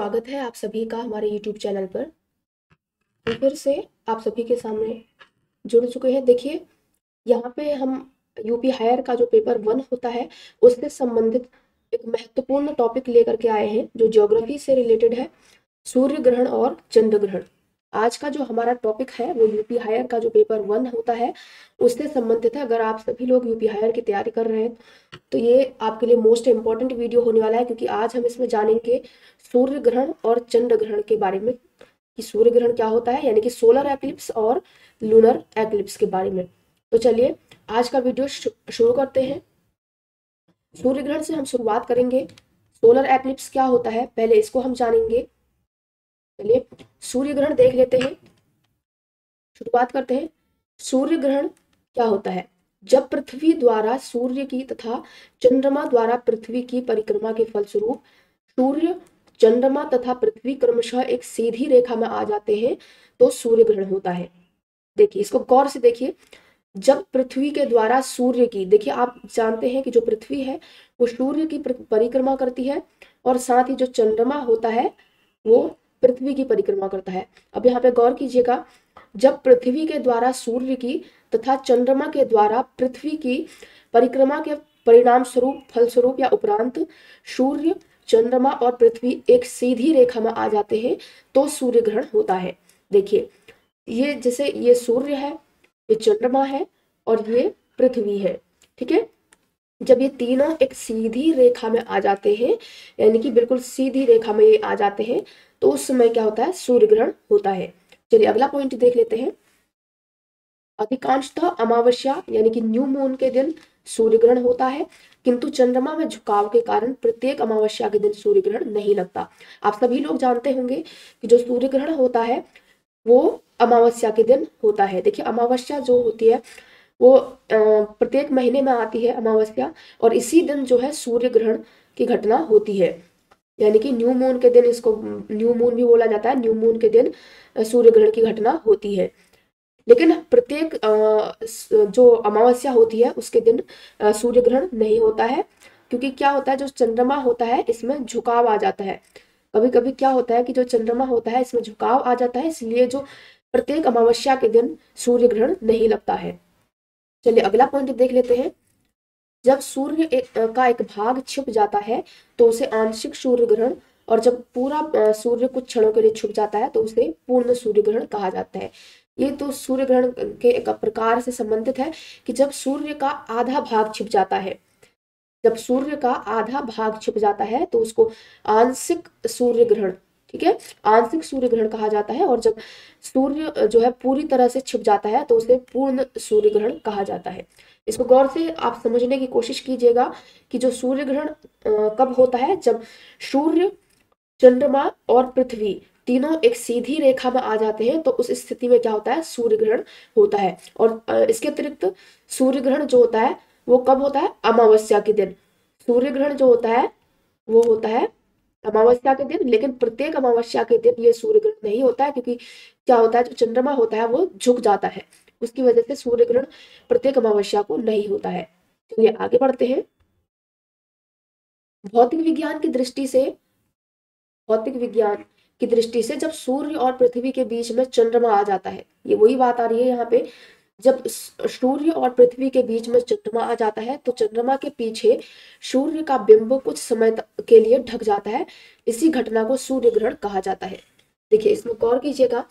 स्वागत है आप सभी का हमारे YouTube चैनल पर। तो फिर से आप सभी के सामने जुड़ चुके हैं। देखिए, यहाँ पे हम यूपी हायर का जो पेपर 1 होता है उससे संबंधित एक महत्वपूर्ण टॉपिक लेकर के आए हैं जो ज्योग्राफी से रिलेटेड है, सूर्य ग्रहण और चंद्र ग्रहण। आज का जो हमारा टॉपिक है वो यूपी हायर का जो पेपर 1 होता है उससे संबंधित है। अगर आप सभी लोग यूपी हायर की तैयारी कर रहे हैं तो ये आपके लिए मोस्ट इम्पॉर्टेंट वीडियो होने वाला है, क्योंकि आज हम इसमें जानेंगे सूर्य ग्रहण और चंद्र ग्रहण के बारे में कि सूर्य ग्रहण क्या होता है, यानी कि सोलर एक्लिप्स और लूनर एक्लिप्स के बारे में। तो चलिए आज का वीडियो शुरू करते हैं। सूर्य ग्रहण से हम शुरुआत करेंगे। सोलर एक्लिप्स क्या होता है पहले इसको हम जानेंगे। चलिए सूर्य ग्रहण देख लेते हैं, शुरुआत करते हैं। सूर्य ग्रहण क्या होता है? जब पृथ्वी द्वारा सूर्य की तथा चंद्रमा द्वारा पृथ्वी की परिक्रमा के फलस्वरूप सूर्य, चंद्रमा तथा पृथ्वी क्रमशः एक सीधी रेखा में आ जाते हैं तो सूर्य ग्रहण होता है। देखिए, इसको गौर से देखिए। जब पृथ्वी के द्वारा सूर्य की, देखिए आप जानते हैं कि जो पृथ्वी है वो सूर्य की परिक्रमा करती है और साथ ही जो चंद्रमा होता है वो पृथ्वी की परिक्रमा करता है। अब यहाँ पे गौर कीजिएगा, जब पृथ्वी के द्वारा सूर्य की तथा चंद्रमा के द्वारा पृथ्वी की परिक्रमा के परिणाम स्वरूप, फलस्वरूप या उपरांत सूर्य, चंद्रमा और पृथ्वी एक सीधी रेखा में आ जाते हैं तो सूर्य ग्रहण होता है। देखिए, ये जैसे ये सूर्य है, ये चंद्रमा है और ये पृथ्वी है, ठीक है। जब ये तीनों एक सीधी रेखा में आ जाते हैं, यानी कि बिल्कुल सीधी रेखा में ये आ जाते हैं, तो उस समय क्या होता है? सूर्य ग्रहण होता है। चलिए अगला पॉइंट देख लेते हैं। अधिकांशतः अमावस्या यानी कि न्यू मून के दिन सूर्य ग्रहण होता है, किंतु चंद्रमा में झुकाव के कारण प्रत्येक अमावस्या के दिन सूर्य ग्रहण नहीं लगता। आप सभी लोग जानते होंगे कि जो सूर्य ग्रहण होता है वो अमावस्या के दिन होता है। देखिए, अमावस्या जो होती है वो प्रत्येक महीने में आती है अमावस्या, और इसी दिन जो है सूर्य ग्रहण की घटना होती है। यानी कि न्यू मून के दिन, इसको न्यू मून भी बोला जाता है, न्यू मून के दिन सूर्य ग्रहण की घटना होती है। लेकिन प्रत्येक जो अमावस्या होती है उसके दिन सूर्य ग्रहण नहीं होता है, क्योंकि क्या होता है, जो चंद्रमा होता है इसमें झुकाव आ जाता है। कभी कभी क्या होता है कि जो चंद्रमा होता है इसमें झुकाव आ जाता है, इसलिए जो प्रत्येक अमावस्या के दिन सूर्य ग्रहण नहीं लगता है। चलिए अगला पॉइंट देख लेते हैं। जब सूर्य का एक भाग छिप जाता है तो उसे आंशिक सूर्य ग्रहण, और जब पूरा सूर्य कुछ क्षणों के लिए छुप जाता है तो उसे पूर्ण सूर्य ग्रहण कहा जाता है। ये तो सूर्य ग्रहण के एक प्रकार से संबंधित है कि जब सूर्य का आधा भाग छिप जाता है, जब सूर्य का आधा भाग छिप जाता है तो उसको आंशिक सूर्य ग्रहण, ठीक है, आंशिक सूर्य ग्रहण कहा जाता है। और जब सूर्य जो है पूरी तरह से छिप जाता है तो उसे पूर्ण सूर्य ग्रहण कहा जाता है। इसको गौर से आप समझने की कोशिश कीजिएगा कि जो सूर्य ग्रहण कब होता है? जब सूर्य, चंद्रमा और पृथ्वी तीनों एक सीधी रेखा में आ जाते हैं तो उस स्थिति में क्या होता है? सूर्य ग्रहण होता है। और इसके अतिरिक्त सूर्य ग्रहण जो होता है वो कब होता है? अमावस्या के दिन। सूर्य ग्रहण जो होता है वो होता है अमावस्या के दिन, लेकिन प्रत्येक अमावस्या के दिन ये सूर्य ग्रहण नहीं होता है, क्योंकि क्या होता है, जो चंद्रमा होता है वो झुक जाता है, उसकी वजह से सूर्य ग्रहण प्रत्येक अमावस्या को नहीं होता है। चलिए आगे बढ़ते हैं। भौतिक विज्ञान की दृष्टि से, भौतिक विज्ञान की दृष्टि से जब सूर्य और पृथ्वी के बीच में चंद्रमा आ जाता है, ये वही बात आ रही है यहाँ पे, जब सूर्य और पृथ्वी के बीच में चंद्रमा आ जाता है तो चंद्रमा के पीछे सूर्य का बिंब कुछ समय के लिए ढक जाता है। इसी घटना को सूर्य ग्रहण कहा जाता है। देखिए, इसमें गौर कीजिएगा,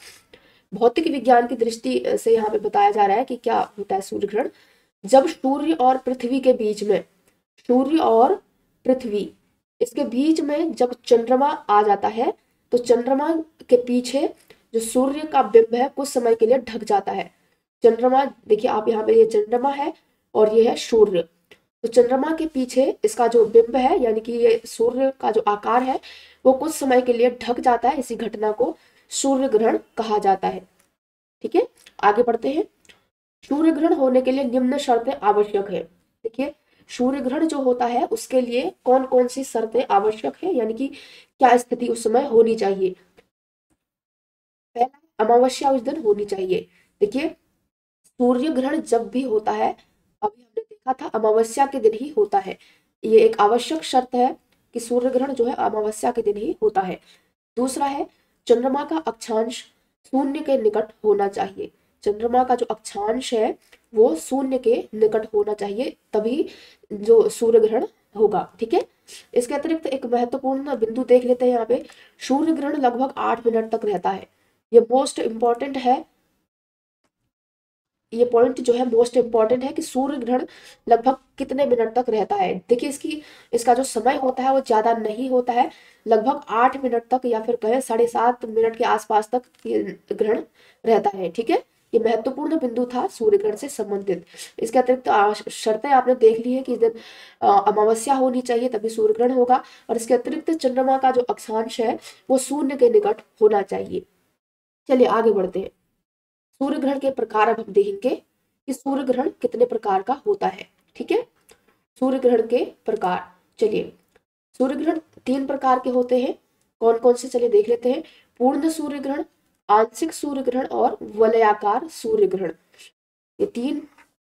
भौतिक विज्ञान की दृष्टि से यहाँ पे बताया जा रहा है कि क्या होता है सूर्य ग्रहण। जब सूर्य और पृथ्वी के बीच में, सूर्य और पृथ्वी इसके बीच में जब चंद्रमा आ जाता है तो चंद्रमा के पीछे जो सूर्य का बिंब है कुछ समय के लिए ढक जाता है। चंद्रमा, देखिए आप यहाँ पे, ये चंद्रमा है और ये है सूर्य। तो चंद्रमा के पीछे इसका जो बिंब है, यानी कि ये सूर्य का जो आकार है वो कुछ समय के लिए ढक जाता है। इसी घटना को सूर्य ग्रहण कहा जाता है। ठीक है, आगे बढ़ते हैं। सूर्य ग्रहण होने के लिए निम्न शर्तें आवश्यक है। देखिए, सूर्य ग्रहण जो होता है उसके लिए कौन कौन सी शर्तें आवश्यक है, यानी कि क्या स्थिति उस समय होनी चाहिए। पहला, अमावस्या उस दिन होनी चाहिए। देखिए, सूर्य ग्रहण जब भी होता है, अभी हमने देखा था अमावस्या के दिन ही होता है। ये एक आवश्यक शर्त है कि सूर्य ग्रहण जो है अमावस्या के दिन ही होता है। दूसरा है चंद्रमा का अक्षांश शून्य के निकट होना चाहिए। चंद्रमा का जो अक्षांश है वो शून्य के निकट होना चाहिए, तभी जो सूर्य ग्रहण होगा। ठीक है, इसके अतिरिक्त एक महत्वपूर्ण बिंदु देख लेते हैं यहाँ पे। सूर्य ग्रहण लगभग 8 मिनट तक रहता है। ये मोस्ट इंपॉर्टेंट है, ये पॉइंट जो है मोस्ट इंपॉर्टेंट है कि सूर्य ग्रहण लगभग कितने मिनट तक रहता है। देखिए इसका जो समय होता है वो ज्यादा नहीं होता है, लगभग 8 मिनट तक या फिर कहें 7.5 मिनट के आसपास तक ये ग्रहण रहता है। ठीक है, ये महत्वपूर्ण बिंदु था सूर्य ग्रहण से संबंधित। इसके अतिरिक्त शर्तें आपने देख ली है कि इस दिन अमावस्या होनी चाहिए तभी सूर्य ग्रहण होगा, और इसके अतिरिक्त चंद्रमा का जो अक्षांश है वो शून्य के निकट होना चाहिए। चलिए आगे बढ़ते हैं। सूर्य ग्रहण के प्रकार अब हम देखेंगे कि सूर्य ग्रहण कितने प्रकार का होता है। ठीक है, सूर्य ग्रहण के प्रकार, चलिए सूर्य ग्रहण 3 प्रकार के होते हैं। कौन कौन से, चलिए देख लेते हैं। पूर्ण सूर्य ग्रहण, आंशिक सूर्य ग्रहण और वलयाकार सूर्य ग्रहण। ये 3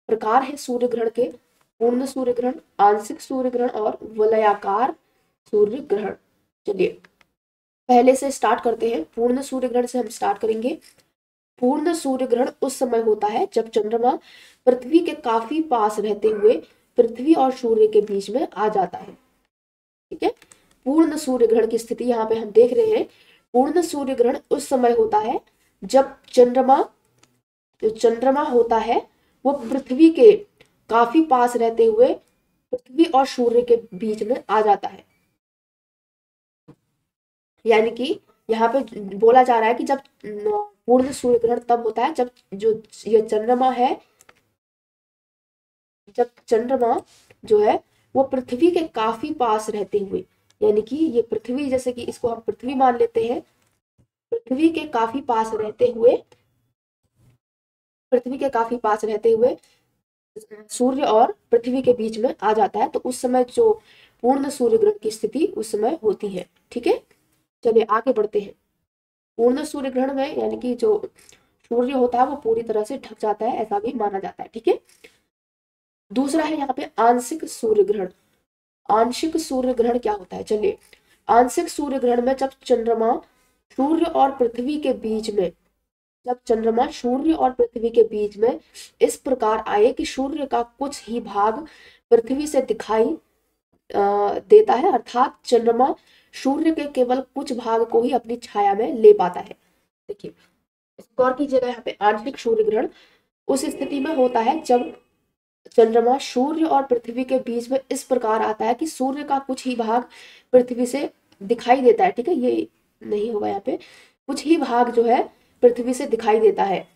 प्रकार है सूर्य ग्रहण के। पूर्ण सूर्य ग्रहण, आंशिक सूर्य ग्रहण और वलयाकार सूर्य ग्रहण। चलिए पहले से स्टार्ट करते हैं, पूर्ण सूर्य ग्रहण से हम स्टार्ट करेंगे। पूर्ण सूर्य ग्रहण उस समय होता है जब चंद्रमा पृथ्वी के काफी पास रहते हुए पृथ्वी और सूर्य के बीच में आ जाता है। ठीक है, पूर्ण सूर्य ग्रहण की स्थिति यहाँ पे हम देख रहे हैं। पूर्ण सूर्य ग्रहण उस समय होता है जब चंद्रमा होता है वो पृथ्वी के काफी पास रहते हुए पृथ्वी और सूर्य के बीच में आ जाता है। यानी कि यहाँ पे बोला जा रहा है कि जब पूर्ण सूर्य ग्रहण तब होता है जब जो ये चंद्रमा है, जब चंद्रमा जो है वो पृथ्वी के काफी पास रहते हुए, यानी कि ये पृथ्वी, जैसे कि इसको हम पृथ्वी मान लेते हैं, पृथ्वी के काफी पास रहते हुए, पृथ्वी के काफी पास रहते हुए सूर्य और पृथ्वी के बीच में आ जाता है, तो उस समय जो पूर्ण सूर्य ग्रहण की स्थिति उस समय होती है। ठीक है, चलिए आगे बढ़ते हैं। पूर्ण सूर्य ग्रहण में यानी कि जो सूर्य होता है वो पूरी तरह से ढक जाता है, ऐसा भी माना जाता है। ठीक है, दूसरा है यहाँ पे आंशिक सूर्य ग्रहण। आंशिक सूर्य ग्रहण क्या होता है, चलिए आंशिक सूर्य ग्रहण में जब चंद्रमा सूर्य और पृथ्वी के बीच में, जब चंद्रमा सूर्य और पृथ्वी के बीच में इस प्रकार आए कि सूर्य का कुछ ही भाग पृथ्वी से दिखाई देता है, अर्थात चंद्रमा सूर्य के केवल कुछ भाग को ही अपनी छाया में ले पाता है। देखिए गौर कीजिएगा, यहाँ पे आंशिक सूर्य ग्रहण उस स्थिति में होता है जब चंद्रमा सूर्य और पृथ्वी के बीच में इस प्रकार आता है कि सूर्य का कुछ ही भाग पृथ्वी से दिखाई देता है। ठीक है, ये नहीं होगा, यहाँ पे कुछ ही भाग जो है पृथ्वी से दिखाई देता है,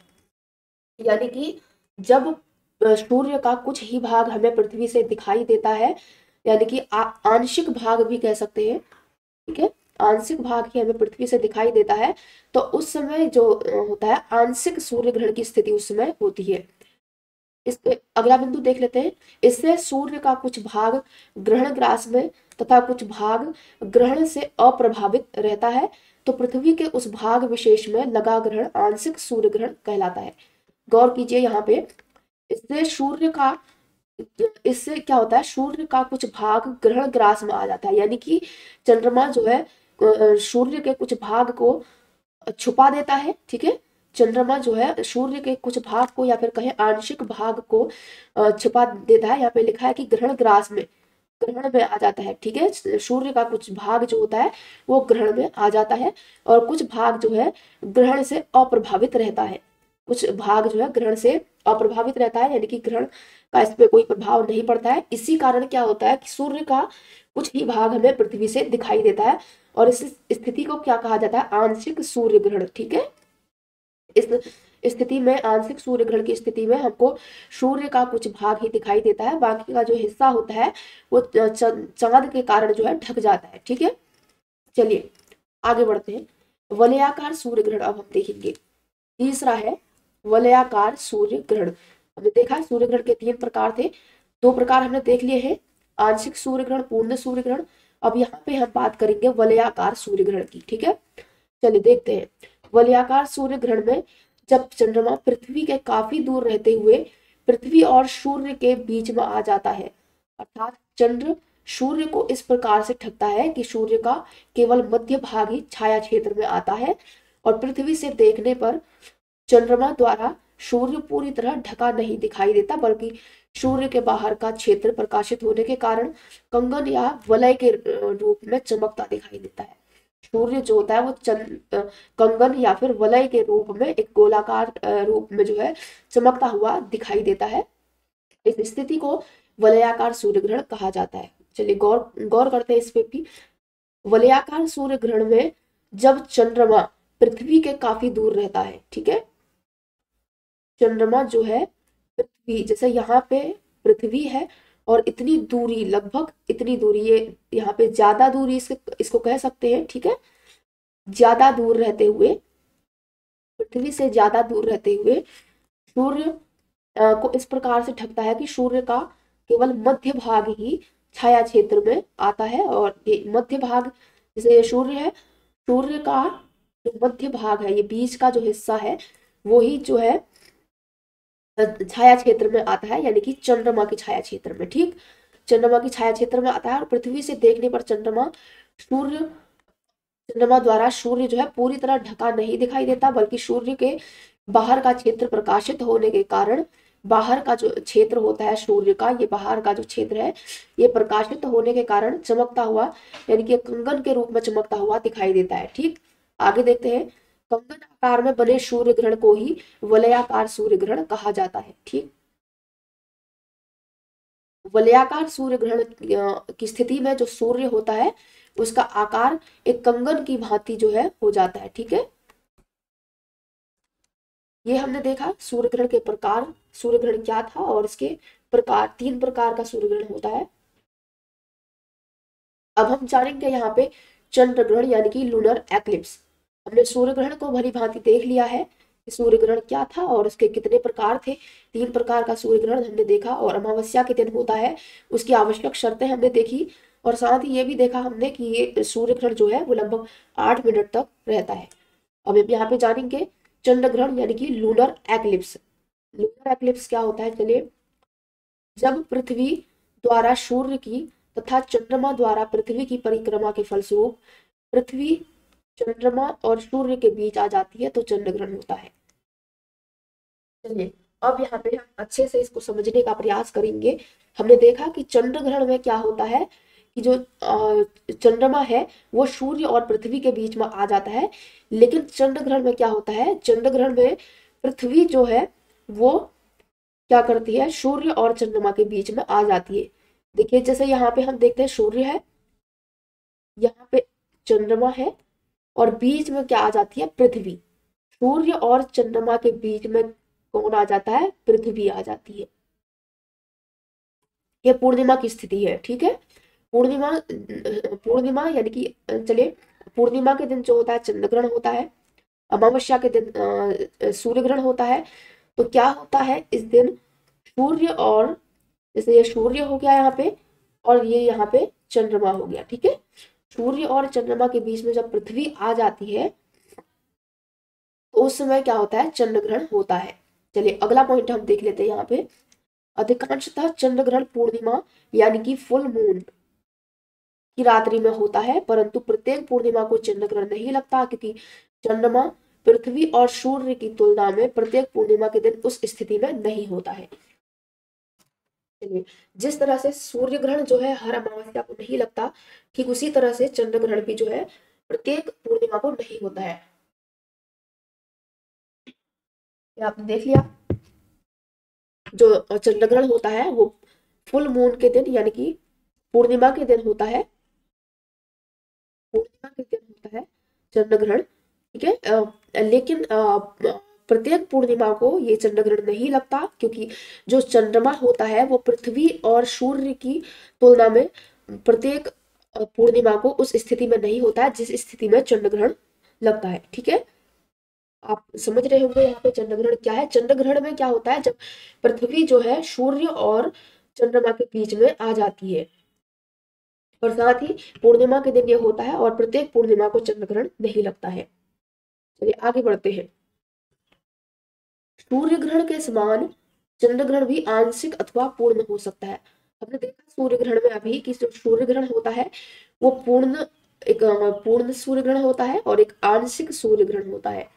यानी कि जब सूर्य का कुछ ही भाग हमें पृथ्वी से दिखाई देता है, यानी कि आंशिक भाग भी कह सकते हैं। ठीक है, आंशिक भाग ही हमें पृथ्वी से दिखाई देता है, तो उस समय जो होता है आंशिक सूर्य ग्रहण की स्थिति उस समय होती है। इस अगला बिंदु देख लेते हैं। इससे सूर्य का कुछ भाग ग्रहण ग्रास में तथा कुछ भाग ग्रहण से अप्रभावित रहता है, तो पृथ्वी के उस भाग विशेष में लगा ग्रहण आंशिक सूर्य ग्रहण कहलाता है। गौर कीजिए यहाँ पे, इससे क्या होता है, सूर्य का कुछ भाग ग्रहण ग्रास में आ जाता है, यानी कि चंद्रमा जो है सूर्य के कुछ भाग को छुपा देता है। ठीक है, चंद्रमा जो है सूर्य के कुछ भाग को या फिर कहें आंशिक भाग को छुपा देता है। यहाँ पे लिखा है कि ग्रहण में आ जाता है। ठीक है, सूर्य का कुछ भाग जो होता है वो ग्रहण में आ जाता है और कुछ भाग जो है ग्रहण से अप्रभावित रहता है। कुछ भाग जो है ग्रहण से अप्रभावित रहता है, यानी कि ग्रहण का इस पे कोई प्रभाव नहीं पड़ता है। इसी कारण क्या होता है कि सूर्य का कुछ ही भाग हमें पृथ्वी से दिखाई देता है, और इस स्थिति को क्या कहा जाता है, आंशिक सूर्य ग्रहण। ठीक है, इस स्थिति में, आंशिक सूर्य ग्रहण की स्थिति में हमको सूर्य का कुछ भाग ही दिखाई देता है, बाकी का जो हिस्सा होता है वो चांद के कारण जो है ढक जाता है। ठीक है, चलिए आगे बढ़ते हैं। वलयाकार सूर्य ग्रहण अब हम देखेंगे। तीसरा है वलयाकार सूर्य ग्रहण। हमने देखा सूर्य ग्रहण के 3 प्रकार थे, 2 प्रकार हमने देख लिए हैं, आंशिक सूर्य ग्रहण, पूर्ण सूर्य ग्रहण। अब यहाँ पे हम बात करेंगे वलयाकार सूर्य ग्रहण की। ठीक है, चलिए देखते हैं। वलयाकार सूर्य ग्रहण में जब चंद्रमा पृथ्वी के काफी दूर रहते हुए पृथ्वी और सूर्य के बीच में आ जाता है, अर्थात चंद्र सूर्य को इस प्रकार से ढकता है कि सूर्य का केवल मध्य भाग ही छाया क्षेत्र में आता है और पृथ्वी से देखने पर चंद्रमा द्वारा सूर्य पूरी तरह ढका नहीं दिखाई देता, बल्कि सूर्य के बाहर का क्षेत्र प्रकाशित होने के कारण कंगन या वलय के रूप में चमकता दिखाई देता है। सूर्य जो होता है वो कंगन या फिर वलय के रूप में एक गोलाकार रूप में जो है चमकता हुआ दिखाई देता है। इस स्थिति को वलयाकार सूर्य ग्रहण कहा जाता है। चलिए गौर गौर करते हैं इस पे भी। वलयाकार सूर्य ग्रहण में जब चंद्रमा पृथ्वी के काफी दूर रहता है, ठीक है, चंद्रमा जो है पृथ्वी, जैसे यहाँ पे पृथ्वी है और इतनी दूरी, लगभग इतनी दूरी, ये यहाँ पे ज्यादा दूरी इसको कह सकते हैं, ठीक है, ज्यादा दूर रहते हुए, पृथ्वी से ज्यादा दूर रहते हुए सूर्य को इस प्रकार से ढकता है कि सूर्य का केवल मध्य भाग ही छाया क्षेत्र में आता है। और ये मध्य भाग, जैसे ये सूर्य है, सूर्य का जो मध्य भाग है, ये बीच का जो हिस्सा है, वो ही जो है छाया क्षेत्र में आता है, यानी कि चंद्रमा की छाया क्षेत्र में, ठीक, चंद्रमा की छाया क्षेत्र में आता है। और पृथ्वी से देखने पर चंद्रमा द्वारा सूर्य जो है पूरी तरह ढका नहीं दिखाई देता, बल्कि सूर्य के बाहर का क्षेत्र प्रकाशित होने के कारण बाहर का जो क्षेत्र होता है सूर्य का, ये बाहर का जो क्षेत्र है, ये प्रकाशित होने के कारण चमकता हुआ, यानी कि कंगन के रूप में चमकता हुआ दिखाई देता है। ठीक, आगे देखते हैं। कंगन आकार में बने सूर्य ग्रहण को ही वलयाकार सूर्य ग्रहण कहा जाता है। ठीक, वलयाकार सूर्य ग्रहण की स्थिति में जो सूर्य होता है उसका आकार एक कंगन की भांति जो है हो जाता है। ठीक है, ये हमने देखा सूर्य ग्रहण के प्रकार, सूर्य ग्रहण क्या था और इसके प्रकार, 3 प्रकार का सूर्य ग्रहण होता है। अब हम जानेंगे यहाँ पे चंद्र ग्रहण यानी कि लूनर एक्लिप्स। हमने सूर्य ग्रहण को भली भांति देख लिया है कि सूर्य ग्रहण क्या था और उसके कितने प्रकार थे। 3 प्रकार का सूर्य ग्रहण हमने देखा और अमावस्या के दिन होता है, उसकी आवश्यक शर्तें हमने देखी और साथ ही ये भी देखा हमने कि ये सूर्य ग्रहण जो है वो लगभग 8 मिनट तक रहता है। अब हम यहाँ पे जानेंगे चंद्र ग्रहण यानी कि लूनर एक्लिप्स। लूनर एक्लिप्स क्या होता है, चलिए। जब पृथ्वी द्वारा सूर्य की तथा चंद्रमा द्वारा पृथ्वी की परिक्रमा के फलस्वरूप पृथ्वी चंद्रमा और सूर्य के बीच आ जाती है तो चंद्र ग्रहण होता है। चलिए अब यहाँ पे हम अच्छे से इसको समझने का प्रयास करेंगे। हमने देखा कि चंद्र ग्रहण में क्या होता है कि जो चंद्रमा है वो सूर्य और पृथ्वी के बीच में आ जाता है, लेकिन चंद्र ग्रहण में क्या होता है, चंद्र ग्रहण में पृथ्वी जो है वो क्या करती है, सूर्य और चंद्रमा के बीच में आ जाती है। देखिए जैसे यहाँ पे हम देखते हैं सूर्य है, यहाँ पे चंद्रमा है और बीच में क्या आ जाती है, पृथ्वी। सूर्य और चंद्रमा के बीच में कौन आ जाता है, पृथ्वी आ जाती है। ये पूर्णिमा की स्थिति है। ठीक है, पूर्णिमा यानी कि चलिए, पूर्णिमा के दिन जो होता है चंद्र ग्रहण होता है, अमावस्या के दिन सूर्य ग्रहण होता है। तो क्या होता है इस दिन, सूर्य और, जैसे ये सूर्य हो गया यहाँ पे और ये यहाँ पे चंद्रमा हो गया। ठीक है, सूर्य और चंद्रमा के बीच में जब पृथ्वी आ जाती है तो उस समय क्या होता है, चंद्र ग्रहण होता है। चलिए अगला पॉइंट हम देख लेते हैं यहाँ पे। अधिकांशतः चंद्र ग्रहण पूर्णिमा यानी कि फुल मून की रात्रि में होता है, परंतु प्रत्येक पूर्णिमा को चंद्र ग्रहण नहीं लगता, क्योंकि चंद्रमा पृथ्वी और सूर्य की तुलना में प्रत्येक पूर्णिमा के दिन उस स्थिति में नहीं होता है। चलिए, जिस तरह से सूर्य ग्रहण जो है हर अमावस्या को नहीं लगता, ठीक उसी तरह से चंद्र ग्रहण भी जो है प्रत्येक पूर्णिमा को नहीं होता है। आपने देख लिया, जो चंद्र ग्रहण होता है वो फुल मून के दिन यानी कि पूर्णिमा के दिन होता है, पूर्णिमा के दिन होता है चंद्र ग्रहण। ठीक है, लेकिन प्रत्येक पूर्णिमा को ये चंद्र ग्रहण नहीं लगता, क्योंकि जो चंद्रमा होता है वो पृथ्वी और सूर्य की तुलना में प्रत्येक पूर्णिमा को उस स्थिति में नहीं होता है जिस स्थिति में चंद्र ग्रहण लगता है। ठीक है, आप समझ रहे होंगे यहाँ पे चंद्र ग्रहण क्या है। चंद्र ग्रहण में क्या होता है, जब पृथ्वी जो है सूर्य और चंद्रमा के बीच में आ जाती है, और साथ ही पूर्णिमा के दिन ये होता है और प्रत्येक पूर्णिमा को चंद्र ग्रहण नहीं लगता है। चलिए आगे बढ़ते हैं। सूर्य ग्रहण के समान चंद्र ग्रहण भी आंशिक अथवा पूर्ण हो सकता है। हमने देखा सूर्य ग्रहण में अभी कि जो सूर्य ग्रहण होता है वो पूर्ण सूर्य ग्रहण होता है और एक आंशिक सूर्य ग्रहण होता है।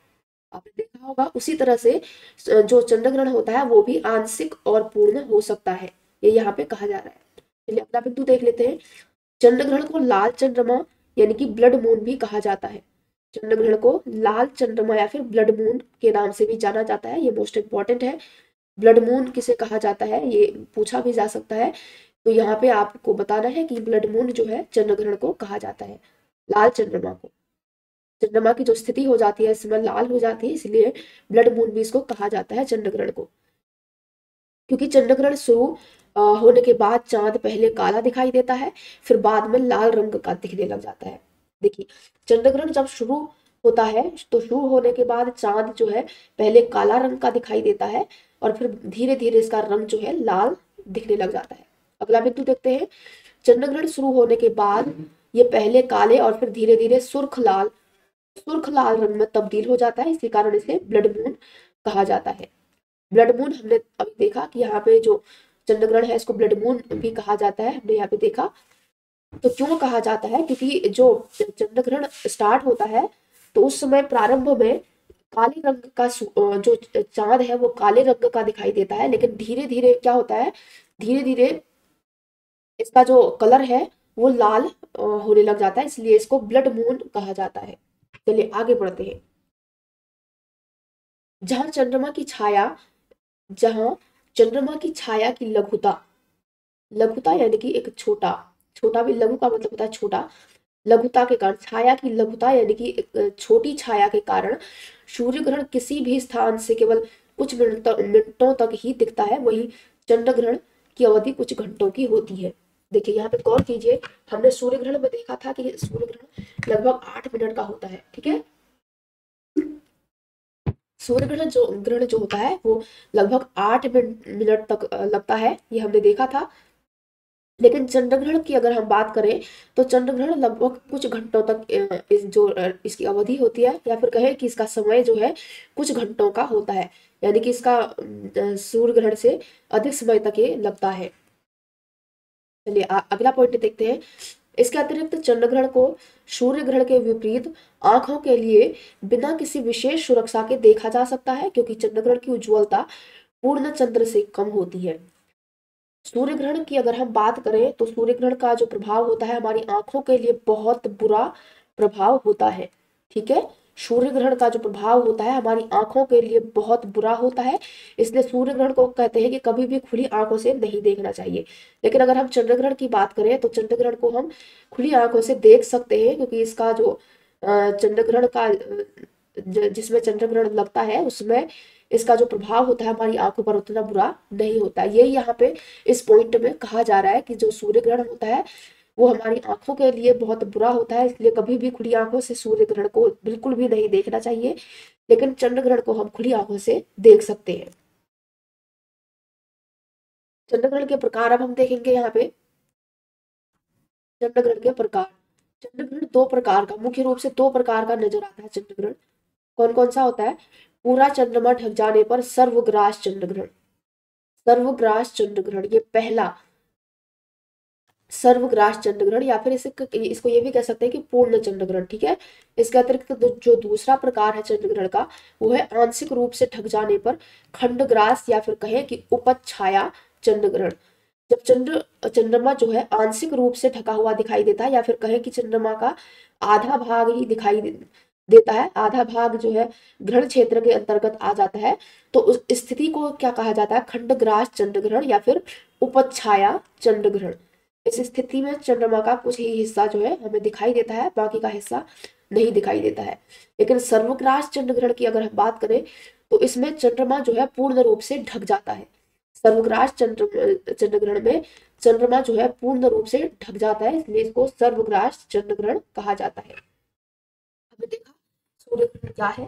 आपने देखा होगा उसी तरह से जो चंद्र ग्रहण होता है वो भी आंशिक और पूर्ण हो सकता है, ये यहाँ पे कहा जा रहा है। चलिए अगला बिंदु देख लेते हैं। चंद्र ग्रहण को लाल चंद्रमा यानी कि ब्लड मून भी कहा जाता है। चंद्र ग्रहण को लाल चंद्रमा या फिर ब्लड मून के नाम से भी जाना जाता है, ये मोस्ट इंपॉर्टेंट है। ब्लड मून किसे कहा जाता है ये पूछा भी जा सकता है, तो यहाँ पे आपको बताना है कि ब्लड मून जो है चंद्र ग्रहण को कहा जाता है। लाल चंद्रमा को, चंद्रमा की जो स्थिति हो जाती है इस समय लाल हो जाती है, इसलिए ब्लड मून भी इसको कहा जाता है चंद्र ग्रहण को। क्योंकि चंद्र ग्रहण शुरू होने के बाद चांद पहले काला दिखाई देता है, फिर बाद में लाल रंग का दिखने लग जाता है। देखिए चंद्र ग्रहण जब शुरू होता है तो शुरू होने के बाद चांद जो है पहले काला रंग का दिखाई देता है और फिर धीरे धीरे इसका रंग जो है लाल दिखने लग जाता है। अगला बिंदु देखते हैं। चंद्र ग्रहण शुरू होने के बाद ये पहले काले और फिर धीरे धीरे सुर्ख लाल रंग में तब्दील हो जाता है, इसी कारण इसे ब्लड मून कहा जाता है। ब्लड मून हमने अभी देखा कि यहाँ पे जो चंद्र ग्रहण है इसको ब्लड मून भी कहा जाता है, हमने यहाँ पे देखा। तो क्यों कहा जाता है, क्योंकि जो चंद्र ग्रहण स्टार्ट होता है तो उस समय प्रारंभ में काले रंग का जो चांद है वो काले रंग का दिखाई देता है, लेकिन धीरे धीरे क्या होता है, धीरे धीरे इसका जो कलर है वो लाल होने लग जाता है, इसलिए इसको ब्लड मून कहा जाता है। चलिए आगे बढ़ते हैं। जहां चंद्रमा की छाया जहां चंद्रमा की छाया की लघुता, लघुता यानी कि एक छोटा, छोटा भी लघु का मतलब होता है छोटा, लघुता के कारण, छाया की लघुता यानी कि एक छोटी छाया के कारण सूर्य ग्रहण किसी भी स्थान से केवल कुछ मिनटों तक ही दिखता है, वहीं चंद्र ग्रहण की अवधि कुछ घंटों की होती है। देखिए यहाँ पे गौर कीजिए, हमने सूर्य ग्रहण में देखा था कि सूर्य ग्रहण लगभग 8 मिनट का होता है, ठीक है। सूर्य ग्रहण जो होता है वो लगभग 8 मिनट तक लगता है, ये हमने देखा था। लेकिन चंद्र ग्रहण की अगर हम बात करें तो चंद्र ग्रहण लगभग कुछ घंटों तक इसकी अवधि होती है, या फिर कहें कि इसका समय जो है कुछ घंटों का होता है, यानी कि इसका सूर्य ग्रहण से अधिक समय तक ये लगता है। चलिए अगला पॉइंट देखते हैं। इसके अतिरिक्त चंद्र ग्रहण को सूर्य ग्रहण के विपरीत आंखों के लिए बिना किसी विशेष सुरक्षा के देखा जा सकता है, क्योंकि चंद्र ग्रहण की उज्ज्वलता पूर्ण चंद्र से कम होती है। सूर्य ग्रहण की अगर हम बात करें तो सूर्य ग्रहण का जो प्रभाव होता है हमारी आंखों के लिए बहुत बुरा प्रभाव होता है, ठीक है। सूर्य ग्रहण का जो प्रभाव होता है हमारी आंखों के लिए बहुत बुरा होता है, इसलिए सूर्य ग्रहण को कहते हैं कि कभी भी खुली आंखों से नहीं देखना चाहिए। लेकिन अगर हम चंद्र ग्रहण की बात करें तो चंद्र ग्रहण को हम खुली आंखों से देख सकते हैं, क्योंकि इसका जो चंद्र ग्रहण का जिसमें चंद्र ग्रहण लगता है उसमें इसका जो प्रभाव होता है हमारी आंखों पर उतना बुरा नहीं होता। ये यहाँ पे इस पॉइंट में कहा जा रहा है कि जो सूर्य ग्रहण होता है वो हमारी आंखों के लिए बहुत बुरा होता है, इसलिए कभी भी खुली आंखों से सूर्य ग्रहण को बिल्कुल भी नहीं देखना चाहिए। लेकिन चंद्र ग्रहण को हम खुली आंखों से देख सकते हैं। चंद्र ग्रहण के प्रकार अब हम देखेंगे यहाँ पे। चंद्र ग्रहण के प्रकार, चंद्र ग्रहण दो प्रकार का, मुख्य रूप से दो प्रकार का नजर आता है चंद्र ग्रहण। कौन कौन सा होता है? पूरा चंद्रमा ढक जाने पर सर्वग्रास चंद्र ग्रहण, सर्वग्रास चंद्र ग्रहण ये पहला सर्वग्रास चंद्र ग्रहण, या फिर इसको ये भी कह सकते हैं कि पूर्ण चंद्र ग्रहण, ठीक है। इसके अतिरिक्त जो दूसरा प्रकार है चंद्र ग्रहण का वो है आंशिक रूप से ढक जाने पर खंडग्रास या फिर कहें कि उपछाया चंद्र ग्रहण। जब चंद्रमा जो है आंशिक रूप से ढका हुआ दिखाई देता है, या फिर कहें कि चंद्रमा का आधा भाग ही दिखाई देता है, आधा भाग जो है ग्रहण क्षेत्र के अंतर्गत आ जाता है, तो उस स्थिति को क्या कहा जाता है? खंडग्रास चंद्र ग्रहण या फिर उपछाया चंद्र ग्रहण। इस स्थिति में चंद्रमा का कुछ ही हिस्सा जो है हमें दिखाई देता है, बाकी का हिस्सा नहीं दिखाई देता है। लेकिन सर्वग्रास चंद्र ग्रहण की अगर हम बात करें तो इसमें चंद्रमा जो है पूर्ण रूप से ढक जाता है। सर्वग्रास चंद्र ग्रहण में चंद्रमा जो है पूर्ण रूप से ढक जाता है, इसलिए इसको सर्वग्रास चंद्र ग्रहण कहा जाता है। हमने देखा सूर्य ग्रहण क्या है।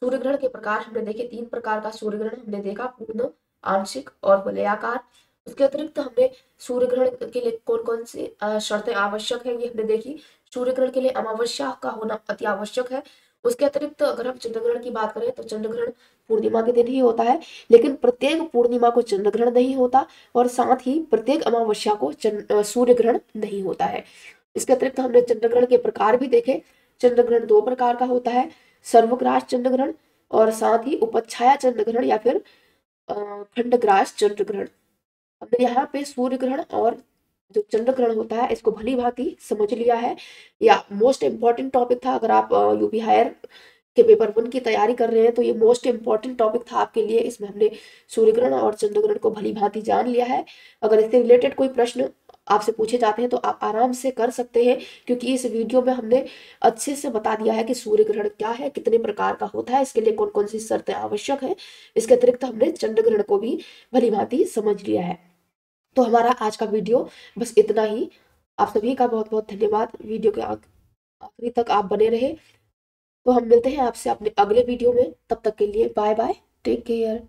सूर्य ग्रहण के प्रकार हमने देखे, 3 प्रकार का सूर्य ग्रहण हमने देखा, पूर्ण, आंशिक और वलयाकार। उसके अतिरिक्त हमने सूर्य ग्रहण के लिए कौन कौन सी शर्तें आवश्यक है ये हमने देखी। सूर्य ग्रहण के लिए अमावस्या का होना अति आवश्यक है, उसके अतिरिक्त अगर हम चंद्र ग्रहण की बात करें तो चंद्र ग्रहण पूर्णिमा के दिन ही होता है, लेकिन प्रत्येक पूर्णिमा को चंद्र ग्रहण नहीं होता और साथ ही प्रत्येक अमावस्या को सूर्य ग्रहण नहीं होता है। इसके अतिरिक्त हमने चंद्र ग्रहण के प्रकार भी देखे। चंद्र ग्रहण दो प्रकार का होता है, सर्वग्रास चंद्र ग्रहण और साथ ही उपछाया चंद्र ग्रहण या फिर खंडग्रास चंद्र ग्रहण। हमने यहाँ पे सूर्य ग्रहण और जो चंद्र ग्रहण होता है इसको भली भांति समझ लिया है। या मोस्ट इम्पॉर्टेंट टॉपिक था, अगर आप यूपी हायर के पेपर 1 की तैयारी कर रहे हैं तो ये मोस्ट इम्पॉर्टेंट टॉपिक था आपके लिए। इसमें हमने सूर्य ग्रहण और चंद्र ग्रहण को भली भांति जान लिया है। अगर इससे रिलेटेड कोई प्रश्न आपसे पूछे जाते हैं तो आप आराम से कर सकते हैं, क्योंकि इस वीडियो में हमने अच्छे से बता दिया है कि सूर्य ग्रहण क्या है, कितने प्रकार का होता है, इसके लिए कौन कौन सी शर्तें आवश्यक है। इसके अतिरिक्त हमने चंद्र ग्रहण को भी भली भांति समझ लिया है। तो हमारा आज का वीडियो बस इतना ही। आप सभी का बहुत बहुत धन्यवाद। वीडियो के आखिरी तक आप बने रहे। तो हम मिलते हैं आपसे अपने अगले वीडियो में। तब तक के लिए बाय बाय, टेक केयर।